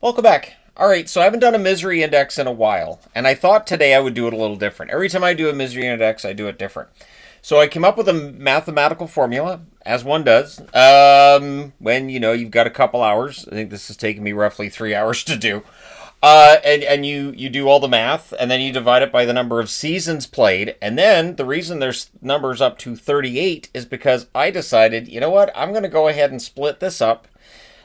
Welcome back. All right, so I haven't done a misery index in a while, and I thought today I would do it a little different. Every time I do a misery index, I do it different. So I came up with a mathematical formula, as one does, when, you've got a couple hours. I think this has taken me roughly 3 hours to do. And you do all the math, and then you divide it by the number of seasons played. And then the reason there's numbers up to 38 is because I decided, you know what, I'm going to go ahead and split this up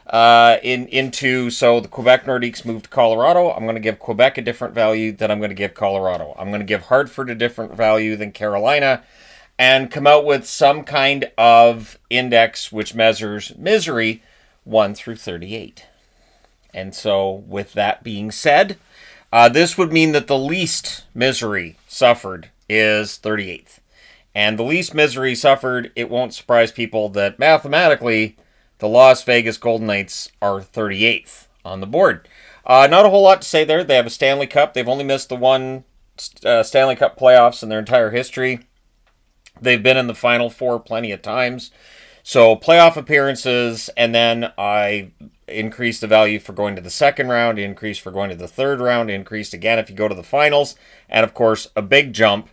so the Quebec Nordiques moved to Colorado. I'm going to give Quebec a different value than I'm going to give Colorado. I'm going to give Hartford a different value than Carolina, and come out with some kind of index which measures misery 1 through 38. And so, with that being said, this would mean that the least misery suffered is 38th. And the least misery suffered, it won't surprise people that mathematically, the Las Vegas Golden Knights are 38th on the board. Not a whole lot to say there. They have a Stanley Cup. They've only missed the one Stanley Cup playoffs in their entire history. They've been in the Final Four plenty of times. So playoff appearances, and then I increased the value for going to the second round, increased for going to the third round, increased again if you go to the finals, and of course a big jump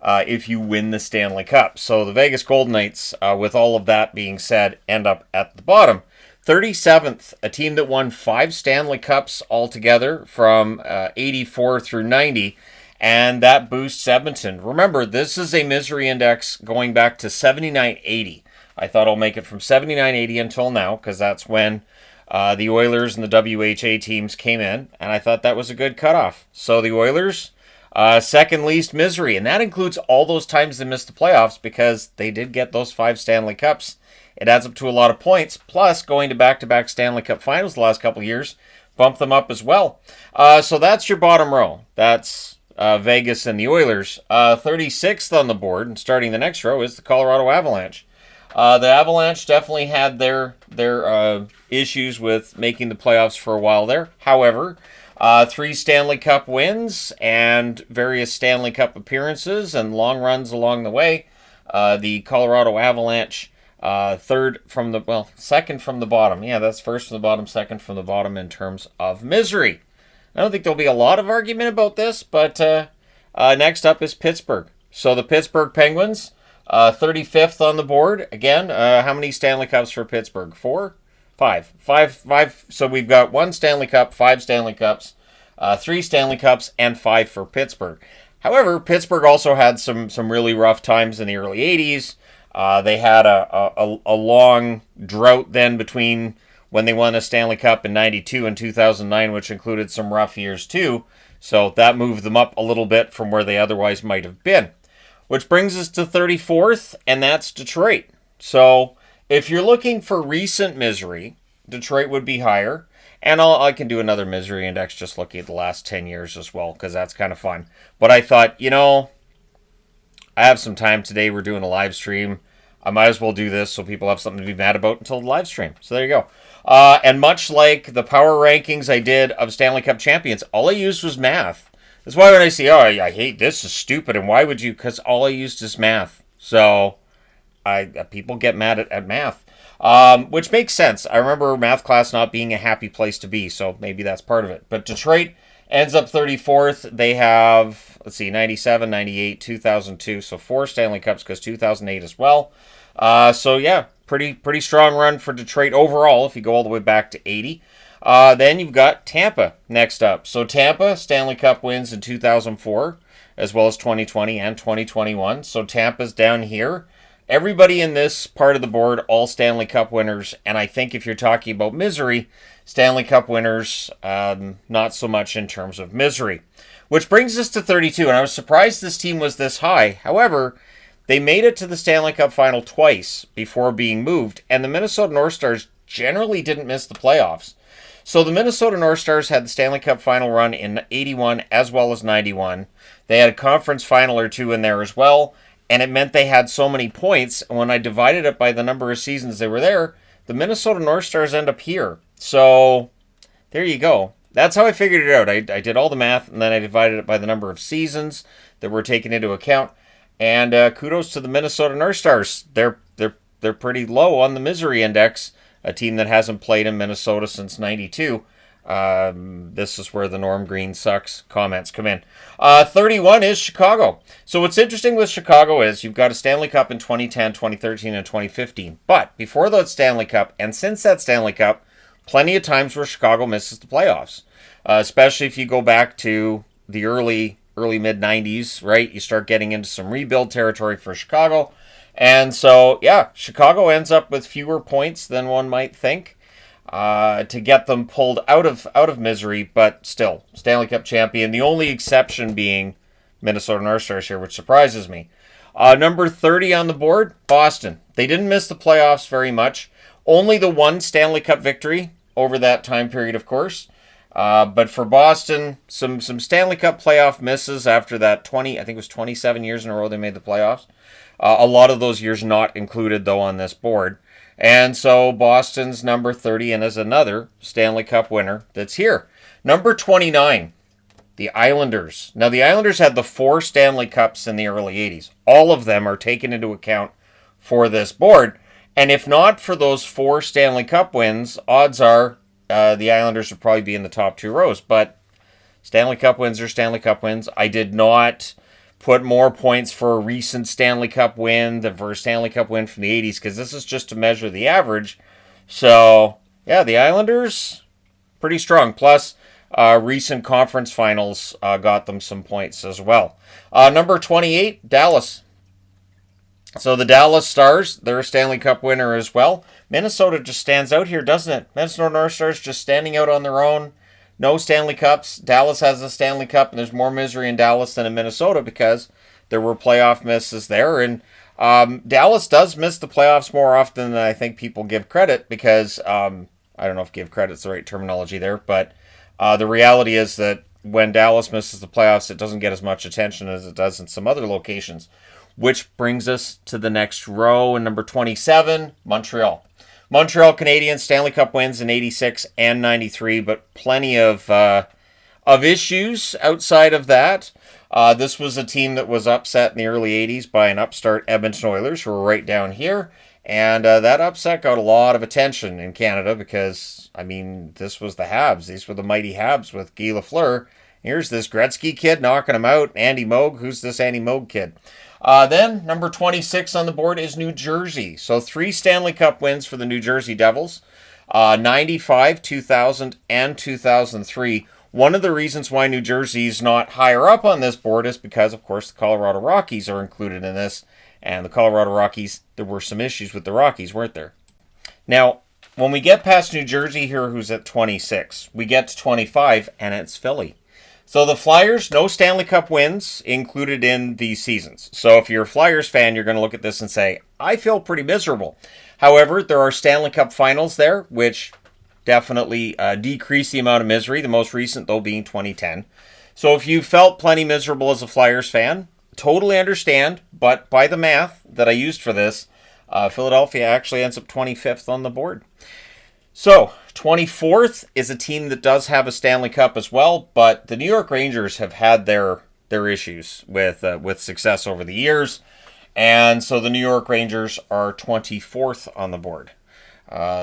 if you win the Stanley Cup. So the Vegas Golden Knights, with all of that being said, end up at the bottom. 37th, a team that won 5 Stanley Cups altogether from 84 through 90, and that boosts Edmonton. Remember, this is a misery index going back to 79-80. I thought I'll make it from 79-80 until now, because that's when the Oilers and the WHA teams came in, and I thought that was a good cutoff. So the Oilers, second least misery, and that includes all those times they missed the playoffs, because they did get those 5 Stanley Cups. It adds up to a lot of points, plus going to back-to-back Stanley Cup finals the last couple of years bumped them up as well. So that's your bottom row. That's Vegas and the Oilers. 36th on the board, and starting the next row, is the Colorado Avalanche. The Avalanche definitely had their issues with making the playoffs for a while there. However, 3 Stanley Cup wins and various Stanley Cup appearances and long runs along the way. The Colorado Avalanche, second from the bottom. Yeah, that's first from the bottom, second from the bottom in terms of misery. I don't think there'll be a lot of argument about this, but next up is Pittsburgh. So the Pittsburgh Penguins, 35th on the board. Again, how many Stanley Cups for Pittsburgh? 4? 5. 5. So we've got 1 Stanley Cup, 5 Stanley Cups, 3 Stanley Cups, and 5 for Pittsburgh. However, Pittsburgh also had some really rough times in the early 80s. They had a long drought then between when they won a Stanley Cup in 92 and 2009, which included some rough years too. So that moved them up a little bit from where they otherwise might have been. Which brings us to 34th, and that's Detroit. So if you're looking for recent misery, Detroit would be higher. And I can do another misery index just looking at the last 10 years as well, because that's kind of fun. But I thought, I have some time today. We're doing a live stream. I might as well do this so people have something to be mad about until the live stream. So there you go. And much like the power rankings I did of Stanley Cup champions, all I used was math. That's why when I say, I hate this is stupid, and why would you? Because all I used is math. So people get mad at math, which makes sense. I remember math class not being a happy place to be, so maybe that's part of it. But Detroit ends up 34th. They have, 97, 98, 2002, so 4 Stanley Cups because 2008 as well. So yeah, pretty strong run for Detroit overall if you go all the way back to 80. Then you've got Tampa next up. So Tampa, Stanley Cup wins in 2004, as well as 2020 and 2021. So Tampa's down here. Everybody in this part of the board, all Stanley Cup winners. And I think if you're talking about misery, Stanley Cup winners, not so much in terms of misery. Which brings us to 32. And I was surprised this team was this high. However, they made it to the Stanley Cup final twice before being moved. And the Minnesota North Stars generally didn't miss the playoffs. So the Minnesota North Stars had the Stanley Cup final run in 81 as well as 91. They had a conference final or two in there as well, and it meant they had so many points. And when I divided it by the number of seasons they were there, the Minnesota North Stars end up here. So there you go. That's how I figured it out. I did all the math, and then I divided it by the number of seasons that were taken into account. And kudos to the Minnesota North Stars. They're pretty low on the misery index. A team that hasn't played in Minnesota since 92. This is where the Norm Green sucks comments come in. 31 is Chicago. So what's interesting with Chicago is you've got a Stanley Cup in 2010, 2013, and 2015. But before that Stanley Cup, and since that Stanley Cup, plenty of times where Chicago misses the playoffs. Especially if you go back to the early mid-90s, right? You start getting into some rebuild territory for Chicago. And so, yeah, Chicago ends up with fewer points than one might think. To get them pulled out of misery, but still Stanley Cup champion. The only exception being Minnesota North Stars here, which surprises me. Number 30 on the board, Boston. They didn't miss the playoffs very much. Only the one Stanley Cup victory over that time period, of course. But for Boston, some Stanley Cup playoff misses after that I think it was 27 years in a row they made the playoffs. A lot of those years not included, though, on this board. And so Boston's number 30 and is another Stanley Cup winner that's here. Number 29, the Islanders. Now, the Islanders had the 4 Stanley Cups in the early 80s. All of them are taken into account for this board. And if not for those 4 Stanley Cup wins, odds are the Islanders would probably be in the top 2 rows. But Stanley Cup wins are Stanley Cup wins. I did not put more points for a recent Stanley Cup win than for a Stanley Cup win from the 80s, because this is just to measure the average. So, yeah, the Islanders, pretty strong. Plus, recent conference finals got them some points as well. Number 28, Dallas. So the Dallas Stars, they're a Stanley Cup winner as well. Minnesota just stands out here, doesn't it? Minnesota North Stars just standing out on their own. No Stanley Cups. Dallas has a Stanley Cup, and there's more misery in Dallas than in Minnesota because there were playoff misses there. And Dallas does miss the playoffs more often than I think people give credit because, I don't know if give credit's the right terminology there, but the reality is that when Dallas misses the playoffs, it doesn't get as much attention as it does in some other locations. Which brings us to the next row, and number 27, Montreal. Montreal Canadiens, Stanley Cup wins in 86 and 93, but plenty of issues outside of that. This was a team that was upset in the early 80s by an upstart Edmonton Oilers, who were right down here. And that upset got a lot of attention in Canada because, I mean, this was the Habs. These were the mighty Habs with Guy Lafleur. Here's this Gretzky kid knocking him out. Andy Moog. Who's this Andy Moog kid? Then, number 26 on the board is New Jersey. So 3 Stanley Cup wins for the New Jersey Devils. 95, 2000, and 2003. One of the reasons why New Jersey's not higher up on this board is because, of course, the Colorado Rockies are included in this. And the Colorado Rockies, there were some issues with the Rockies, weren't there? Now, when we get past New Jersey here, who's at 26, we get to 25, and it's Philly. So the Flyers, no Stanley Cup wins included in these seasons. So if you're a Flyers fan, you're going to look at this and say, I feel pretty miserable. However, there are Stanley Cup finals there, which definitely decrease the amount of misery, the most recent, though, being 2010. So if you felt plenty miserable as a Flyers fan, totally understand, but by the math that I used for this, Philadelphia actually ends up 25th on the board. So, 24th is a team that does have a Stanley Cup as well, but the New York Rangers have had their issues with success over the years, and so the New York Rangers are 24th on the board.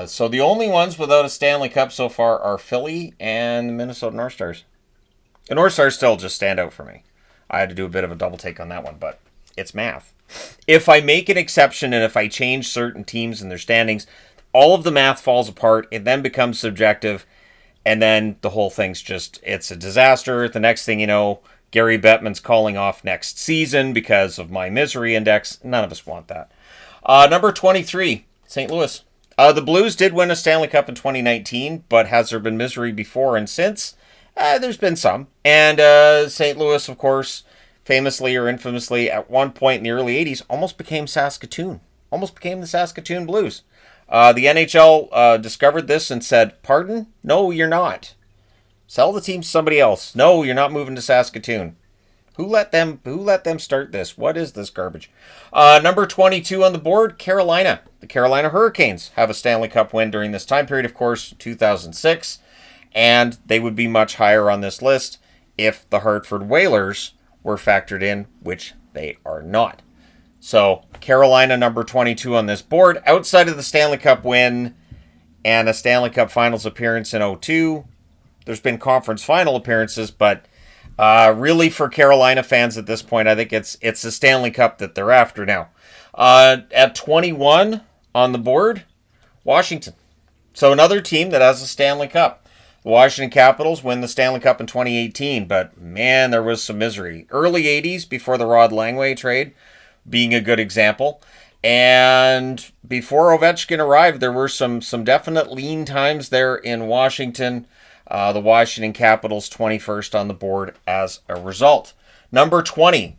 So the only ones without a Stanley Cup so far are Philly and the Minnesota North Stars. The North Stars still just stand out for me. I had to do a bit of a double take on that one, but it's math. If I make an exception and if I change certain teams and their standings, all of the math falls apart. It then becomes subjective, and then the whole thing's just, it's a disaster. The next thing you know, Gary Bettman's calling off next season because of my misery index. None of us want that. Number 23, St. Louis. The Blues did win a Stanley Cup in 2019, but has there been misery before and since? There's been some. And St. Louis, of course, famously or infamously, at one point in the early 80s, almost became Saskatoon. Almost became the Saskatoon Blues. The NHL discovered this and said, pardon? No, you're not. Sell the team to somebody else. No, you're not moving to Saskatoon. Who let them start this? What is this garbage? Number 22 on the board, Carolina. The Carolina Hurricanes have a Stanley Cup win during this time period, of course, 2006. And they would be much higher on this list if the Hartford Whalers were factored in, which they are not. So, Carolina, number 22 on this board. Outside of the Stanley Cup win and a Stanley Cup Finals appearance in 2002, There's been conference final appearances, but really for Carolina fans at this point, I think it's the Stanley Cup that they're after now. At 21 on the board, Washington. So another team that has a Stanley Cup. The Washington Capitals win the Stanley Cup in 2018, but man, there was some misery. Early 80s before the Rod Langway trade being a good example. And before Ovechkin arrived, there were some definite lean times there in Washington. The Washington Capitals 21st on the board as a result. Number 20,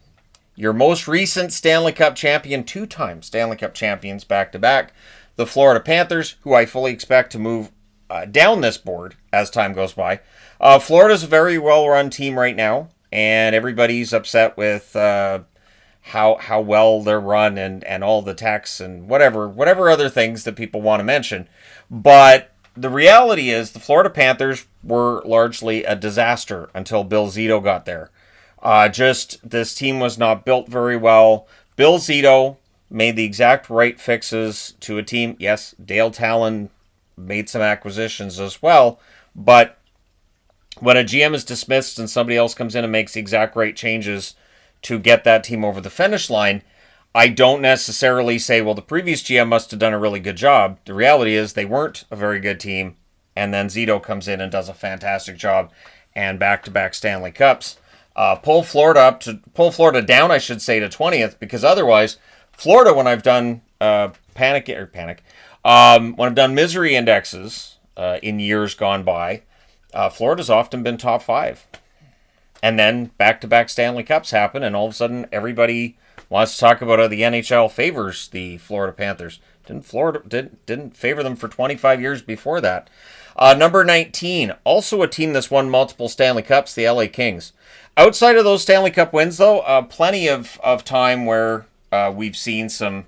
your most recent Stanley Cup champion, two-time Stanley Cup champions back-to-back, the Florida Panthers, who I fully expect to move down this board as time goes by. Florida's a very well-run team right now, and everybody's upset with how well they're run and all the tax and whatever other things that people want to mention. But the reality is the Florida Panthers were largely a disaster until Bill Zito got there. This team was not built very well. Bill Zito made the exact right fixes to a team. Yes, Dale Talon made some acquisitions as well, but when a GM is dismissed and somebody else comes in and makes the exact right changes to get that team over the finish line, I don't necessarily say, well, the previous GM must have done a really good job. The reality is they weren't a very good team, and then Zito comes in and does a fantastic job, and back-to-back Stanley Cups. Pull Florida down, I should say, to 20th, because otherwise, Florida, when I've done when I've done misery indexes in years gone by, Florida's often been top 5. And then back-to-back Stanley Cups happen, and all of a sudden everybody wants to talk about how the NHL favors the Florida Panthers. Didn't favor them for 25 years before that. Number 19, also a team that's won multiple Stanley Cups, the LA Kings. Outside of those Stanley Cup wins, though, plenty of time where we've seen some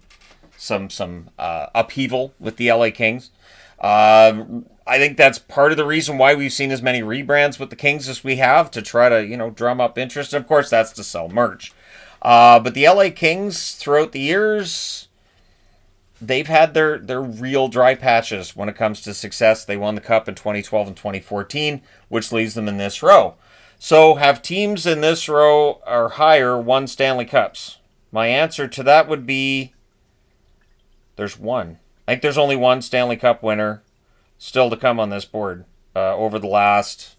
upheaval with the LA Kings. I think that's part of the reason why we've seen as many rebrands with the Kings as we have, to try to, drum up interest. And of course, that's to sell merch. But the LA Kings, throughout the years, they've had their real dry patches when it comes to success. They won the Cup in 2012 and 2014, which leaves them in this row. So have teams in this row or higher won Stanley Cups? My answer to that would be there's one. I think there's only one Stanley Cup winner still to come on this board over the last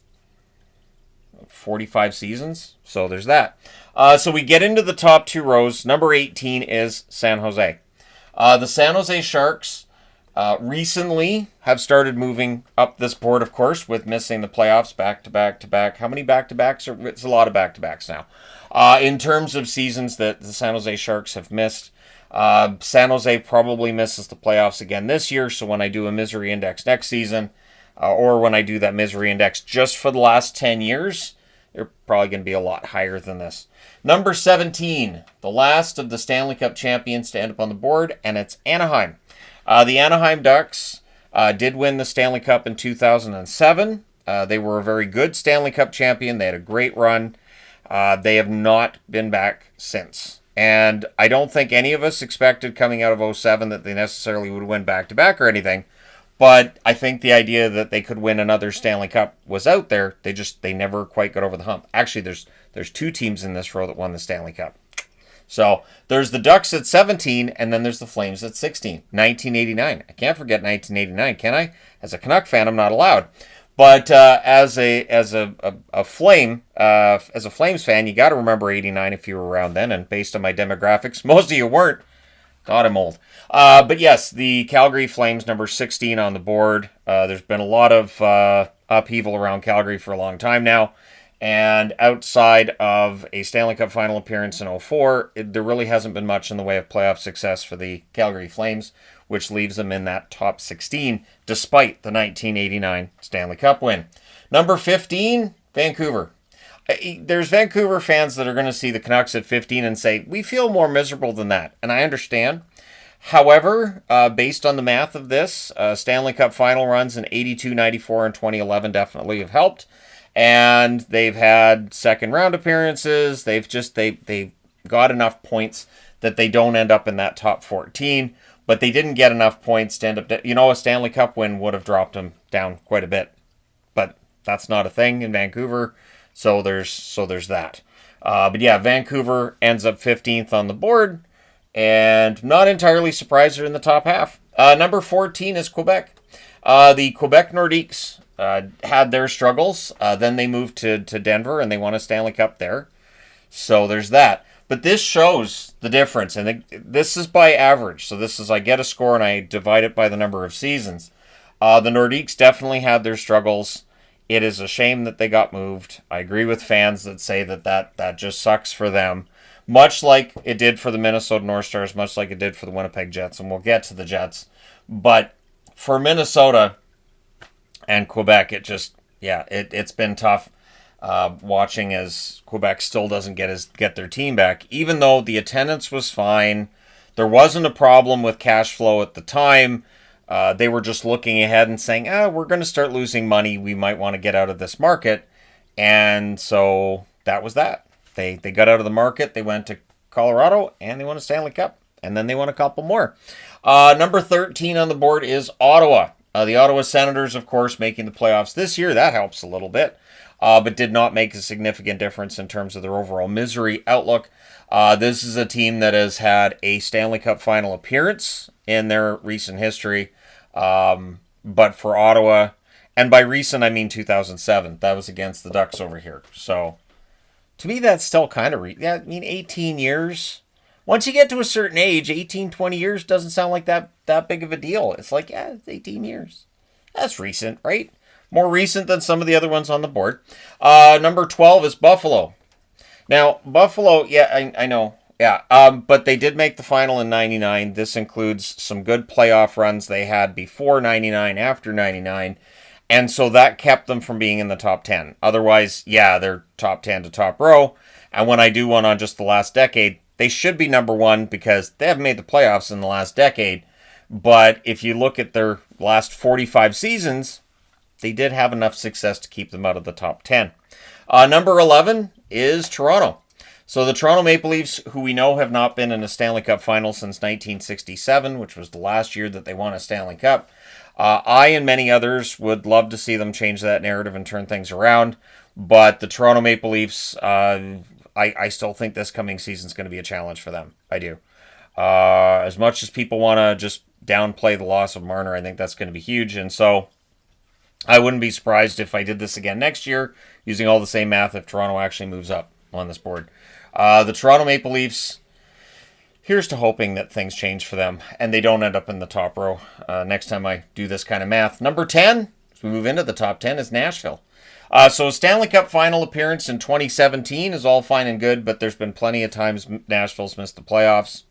45 seasons. So there's that. So we get into the top two rows. Number 18 is San Jose. The San Jose Sharks recently have started moving up this board, of course, with missing the playoffs back-to-back. How many back-to-backs? It's a lot of back-to-backs now. In terms of seasons that the San Jose Sharks have missed, San Jose probably misses the playoffs again this year, so when I do a misery index next season, or when I do that misery index just for the last 10 years, they're probably going to be a lot higher than this. Number 17, the last of the Stanley Cup champions to end up on the board, and it's Anaheim. The Anaheim Ducks did win the Stanley Cup in 2007. They were a very good Stanley Cup champion. They had a great run. They have not been back since. And I don't think any of us expected coming out of 2007 that they necessarily would win back-to-back or anything. But I think the idea that they could win another Stanley Cup was out there. They never quite got over the hump. Actually, there's two teams in this row that won the Stanley Cup. So there's the Ducks at 17, and then there's the Flames at 16. 1989. I can't forget 1989, can I? As a Canuck fan, I'm not allowed. But as a Flames fan, you got to remember 89 if you were around then. And based on my demographics, most of you weren't. God, I'm old. But yes, the Calgary Flames, number 16 on the board. There's been a lot of upheaval around Calgary for a long time now. And outside of a Stanley Cup final appearance in 2004, there really hasn't been much in the way of playoff success for the Calgary Flames, which leaves them in that top 16, despite the 1989 Stanley Cup win. Number 15, Vancouver. There's Vancouver fans that are going to see the Canucks at 15 and say, we feel more miserable than that, and I understand. However, based on the math of this, Stanley Cup final runs in 82, 94, and 2011 definitely have helped. And they've had second round appearances. They've got enough points that they don't end up in that top 14. But they didn't get enough points to end up. A Stanley Cup win would have dropped them down quite a bit. But that's not a thing in Vancouver. So there's that. But yeah, Vancouver ends up 15th on the board, and not entirely surprised they're in the top half. Number 14 is Quebec. The Quebec Nordiques had their struggles. Then they moved to Denver, and they won a Stanley Cup there. So there's that. But this shows the difference, and this is by average. So this is, I get a score and I divide it by the number of seasons. The Nordiques definitely had their struggles. It is a shame that they got moved. I agree with fans that say that just sucks for them. Much like it did for the Minnesota North Stars, much like it did for the Winnipeg Jets, and we'll get to the Jets. But for Minnesota and Quebec, it's been tough. Watching as Quebec still doesn't get their team back, even though the attendance was fine. There wasn't a problem with cash flow at the time. They were just looking ahead and saying, we're going to start losing money. We might want to get out of this market. And so that was that. They got out of the market. They went to Colorado and they won a Stanley Cup. And then they won a couple more. Number 13 on the board is Ottawa. The Ottawa Senators, of course, making the playoffs this year. That helps a little bit. But did not make a significant difference in terms of their overall misery outlook. This is a team that has had a Stanley Cup final appearance in their recent history. But for Ottawa, and by recent I mean 2007, that was against the Ducks over here. So to me that's still kind of 18 years. Once you get to a certain age, 18, 20 years doesn't sound like that big of a deal. It's like, it's 18 years. That's recent, right? More recent than some of the other ones on the board. Number 12 is Buffalo. Now, Buffalo, I know. Yeah, but they did make the final in 99. This includes some good playoff runs they had before 99, after 99. And so that kept them from being in the top 10. Otherwise, they're top 10 to top row. And when I do one on just the last decade, they should be number one because they haven't made the playoffs in the last decade. But if you look at their last 45 seasons, they did have enough success to keep them out of the top 10. Number 11 is Toronto. So the Toronto Maple Leafs, who we know have not been in a Stanley Cup final since 1967, which was the last year that they won a Stanley Cup. I and many others would love to see them change that narrative and turn things around. But the Toronto Maple Leafs, I still think this coming season is going to be a challenge for them. I do. As much as people want to just downplay the loss of Marner, I think that's going to be huge. And so I wouldn't be surprised if I did this again next year, using all the same math, if Toronto actually moves up on this board. The Toronto Maple Leafs, here's to hoping that things change for them and they don't end up in the top row next time I do this kind of math. Number 10, as we move into the top 10, is Nashville. So Stanley Cup final appearance in 2017 is all fine and good, but there's been plenty of times Nashville's missed the playoffs.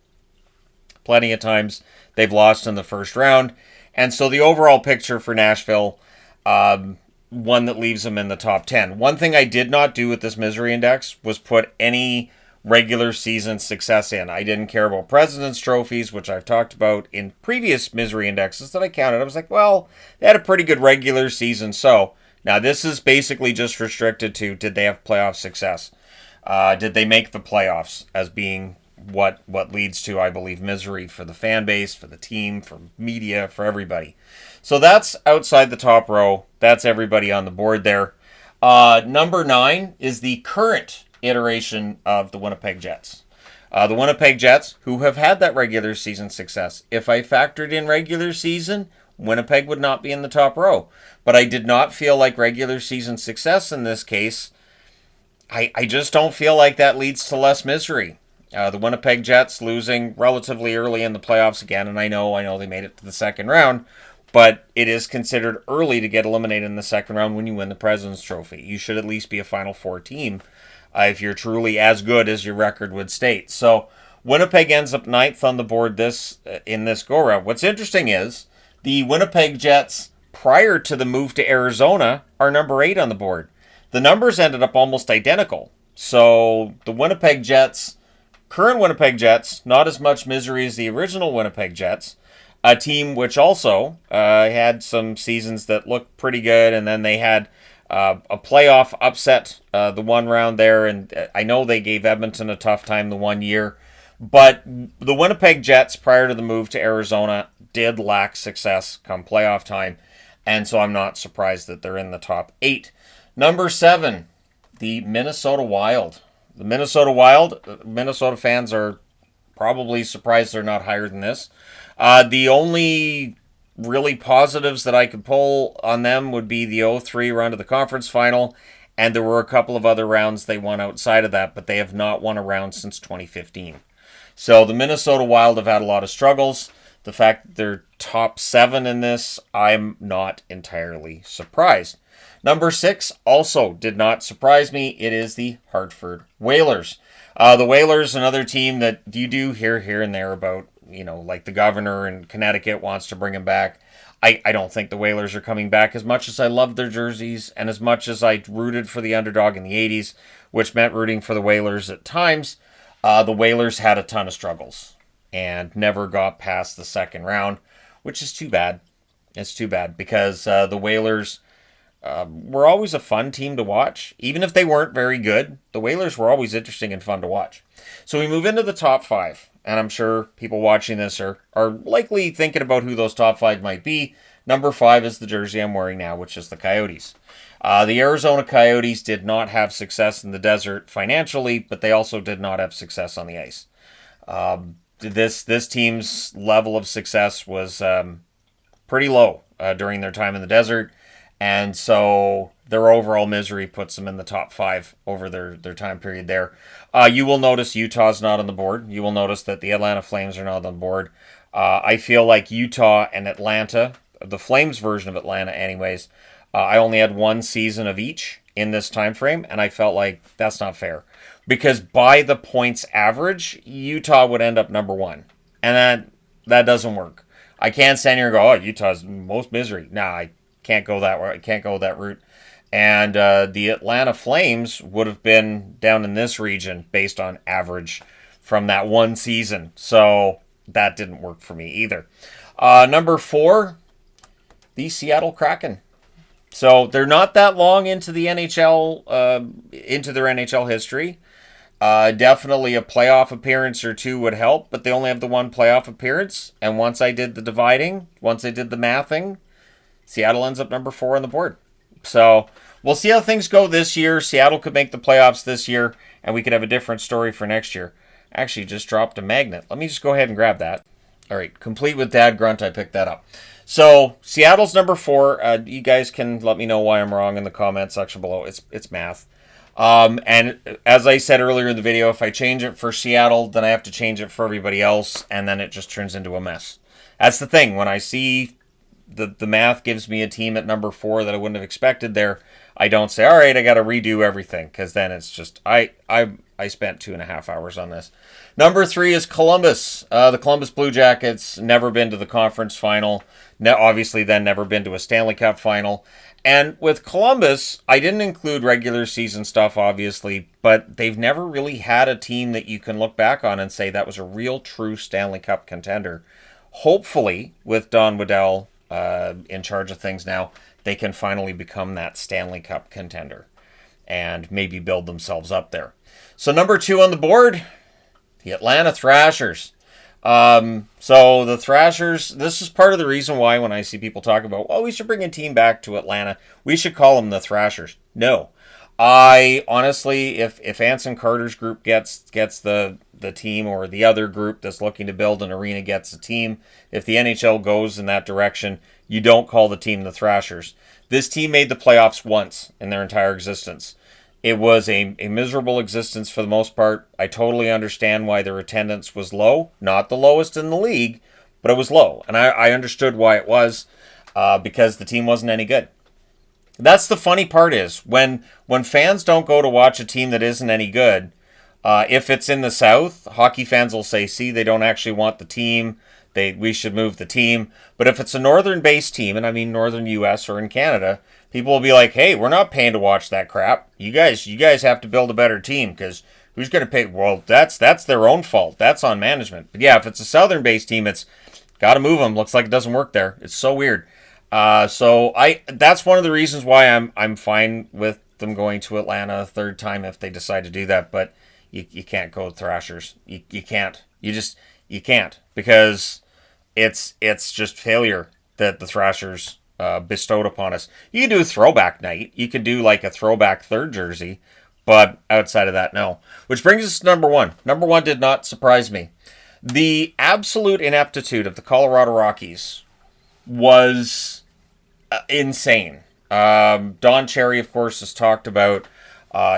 Plenty of times they've lost in the first round. And so the overall picture for Nashville, one that leaves them in the top 10. One thing I did not do with this misery index was put any regular season success in. I didn't care about President's trophies, which I've talked about in previous misery indexes that I counted. I was like, well, they had a pretty good regular season. So now this is basically just restricted to, did they have playoff success? Did they make the playoffs, as being what leads to, I believe, misery for the fan base, for the team, for media, for everybody. So that's outside the top row. That's everybody on the board there. Number 9 is the current iteration of the Winnipeg Jets. The Winnipeg Jets, who have had that regular season success. If I factored in regular season, Winnipeg would not be in the top row. But I did not feel like regular season success in this case. I just don't feel like that leads to less misery. The Winnipeg Jets losing relatively early in the playoffs again, and I know they made it to the second round, but it is considered early to get eliminated in the second round when you win the President's Trophy. You should at least be a Final Four team if you're truly as good as your record would state. So Winnipeg ends up 9th on the board in this go-round. What's interesting is the Winnipeg Jets, prior to the move to Arizona, are number 8 on the board. The numbers ended up almost identical. So the Winnipeg Jets, current Winnipeg Jets, not as much misery as the original Winnipeg Jets, a team which also had some seasons that looked pretty good, and then they had a playoff upset the one round there, and I know they gave Edmonton a tough time the one year, but the Winnipeg Jets, prior to the move to Arizona, did lack success come playoff time, and so I'm not surprised that they're in the top 8. Number 7, the Minnesota Wild. The Minnesota Wild, Minnesota fans are probably surprised they're not higher than this. The only really positives that I could pull on them would be the 0-3 run to the conference final, and there were a couple of other rounds they won outside of that, but they have not won a round since 2015. So the Minnesota Wild have had a lot of struggles. The fact that they're top 7 in this, I'm not entirely surprised. Number 6 also did not surprise me. It is the Hartford Whalers. The Whalers, another team that you do hear here and there about, like the governor in Connecticut wants to bring him back. I don't think the Whalers are coming back. As much as I love their jerseys and as much as I rooted for the underdog in the 80s, which meant rooting for the Whalers at times, the Whalers had a ton of struggles and never got past the second round, which is too bad. It's too bad because the Whalers were always a fun team to watch. Even if they weren't very good, the Whalers were always interesting and fun to watch. So we move into the top 5, and I'm sure people watching this are likely thinking about who those top 5 might be. Number 5 is the jersey I'm wearing now, which is the Coyotes. The Arizona Coyotes did not have success in the desert financially, but they also did not have success on the ice. This team's level of success was pretty low during their time in the desert, and so their overall misery puts them in the top 5 over their time period there. You will notice Utah's not on the board. You will notice that the Atlanta Flames are not on the board. I feel like Utah and Atlanta, the Flames version of Atlanta anyways, I only had one season of each in this time frame, and I felt like that's not fair. Because by the points average, Utah would end up number 1. And that doesn't work. I can't stand here and go, Utah's most misery. Nah, I can't go that way. I can't go that route. And the Atlanta Flames would have been down in this region based on average from that one season. So that didn't work for me either. Number 4, the Seattle Kraken. So they're not that long into the NHL, into their NHL history. Definitely a playoff appearance or 2 would help, but they only have the one playoff appearance. And once I did the dividing, once I did the mathing, Seattle ends up number 4 on the board. So we'll see how things go this year. Seattle could make the playoffs this year, and we could have a different story for next year. Actually, just dropped a magnet. Let me just go ahead and grab that. All right, complete with Dad Grunt, I picked that up. So Seattle's number 4. You guys can let me know why I'm wrong in the comment section below. It's math. And as I said earlier in the video, if I change it for Seattle, then I have to change it for everybody else, and then it just turns into a mess. That's the thing. When I see the math gives me a team at number 4 that I wouldn't have expected there, I don't say, all right, I got to redo everything, because then it's just, I spent 2.5 hours on this. Number 3 is Columbus. The Columbus Blue Jackets, never been to the conference final. Obviously, then never been to a Stanley Cup final. And with Columbus, I didn't include regular season stuff, obviously, but they've never really had a team that you can look back on and say that was a real, true Stanley Cup contender. Hopefully, with Don Waddell in charge of things now, they can finally become that Stanley Cup contender and maybe build themselves up there. So number 2 on the board, the Atlanta Thrashers. So the Thrashers, this is part of the reason why when I see people talk about, we should bring a team back to Atlanta, we should call them the Thrashers. No. I honestly, if Anson Carter's group gets the team, or the other group that's looking to build an arena gets a team, if the NHL goes in that direction, you don't call the team the Thrashers. This team made the playoffs once in their entire existence. It was a miserable existence for the most part. I totally understand why their attendance was low. Not the lowest in the league, but it was low. And I understood why it was, because the team wasn't any good. That's the funny part is, when fans don't go to watch a team that isn't any good, if it's in the South, hockey fans will say, see, they don't actually want the team. We should move the team. But if it's a northern-based team, and I mean northern U.S. or in Canada, people will be like, hey, we're not paying to watch that crap. You guys have to build a better team, because who's going to pay? Well, that's their own fault. That's on management. But yeah, if it's a southern-based team, it's got to move them. Looks like it doesn't work there. It's so weird. So that's one of the reasons why I'm fine with them going to Atlanta a third time if they decide to do that. But you can't go with Thrashers. You can't. You can't, because it's just failure that the Thrashers bestowed upon us. You can do a throwback night. You can do like a throwback third jersey. But outside of that, no. Which brings us to number one. Number one did not surprise me. The absolute ineptitude of the Colorado Rockies was insane. Don Cherry, of course, has talked about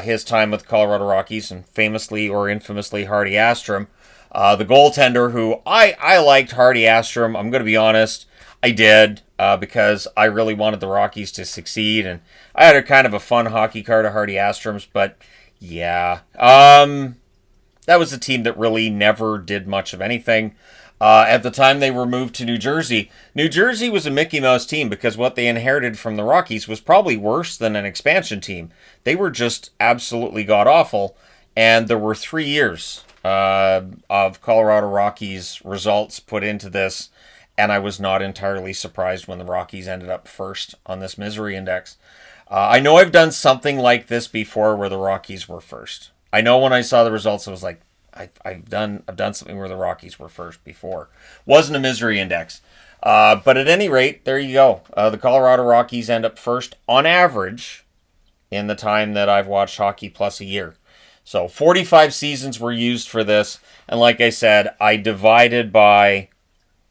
his time with the Colorado Rockies and famously or infamously Hardy Astrom. The goaltender who I liked Hardy Astrom. I'm going to be honest. I did because I really wanted the Rockies to succeed. And I had a kind of a fun hockey card of Hardy Astroms. But yeah, that was a team that really never did much of anything. At the time they were moved to New Jersey, New Jersey was a Mickey Mouse team because what they inherited from the Rockies was probably worse than an expansion team. They were just absolutely god-awful, and there were 3 years of Colorado Rockies results put into this, and I was not entirely surprised when the Rockies ended up first on this misery index. I know I've done something like this before where the Rockies were first. I know when I saw the results, I was like, I've done something where the Rockies were first before. Wasn't a misery index. But at any rate, there you go. The Colorado Rockies end up first on average in the time that I've watched hockey plus a year. So 45 seasons were used for this. And like I said, I divided by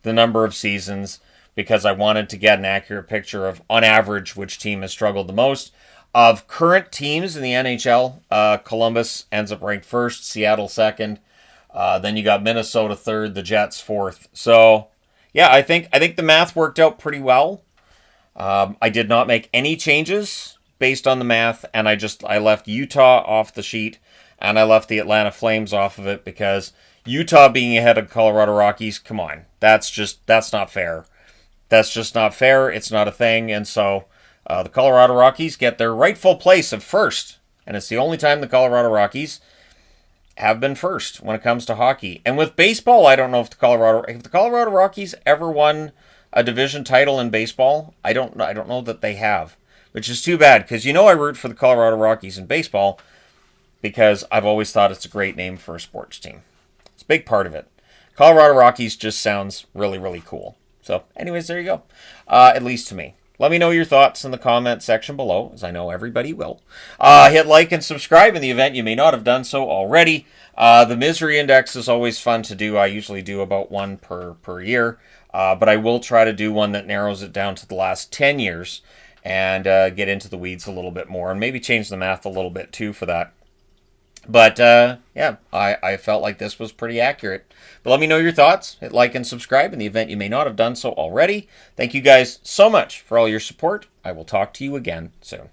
the number of seasons because I wanted to get an accurate picture of, on average, which team has struggled the most. Of current teams in the NHL, Columbus ends up ranked first, Seattle second. Then you got Minnesota third, the Jets fourth. So, yeah, I think the math worked out pretty well. I did not make any changes based on the math, and I left Utah off the sheet, and I left the Atlanta Flames off of it because Utah being ahead of Colorado Rockies, come on, that's not fair. That's just not fair. It's not a thing, and so. The Colorado Rockies get their rightful place of first, and it's the only time the Colorado Rockies have been first when it comes to hockey. And with baseball, I don't know if the Colorado Rockies ever won a division title in baseball. I don't know that they have, which is too bad because I root for the Colorado Rockies in baseball because I've always thought it's a great name for a sports team. It's a big part of it. Colorado Rockies just sounds really, really cool. So, anyways, there you go. At least to me. Let me know your thoughts in the comment section below, as I know everybody will. Hit like and subscribe in the event you may not have done so already. The misery index is always fun to do. I usually do about one per year, but I will try to do one that narrows it down to the last 10 years and get into the weeds a little bit more and maybe change the math a little bit too for that. But, yeah, I felt like this was pretty accurate. But let me know your thoughts. Hit like and subscribe in the event you may not have done so already. Thank you guys so much for all your support. I will talk to you again soon.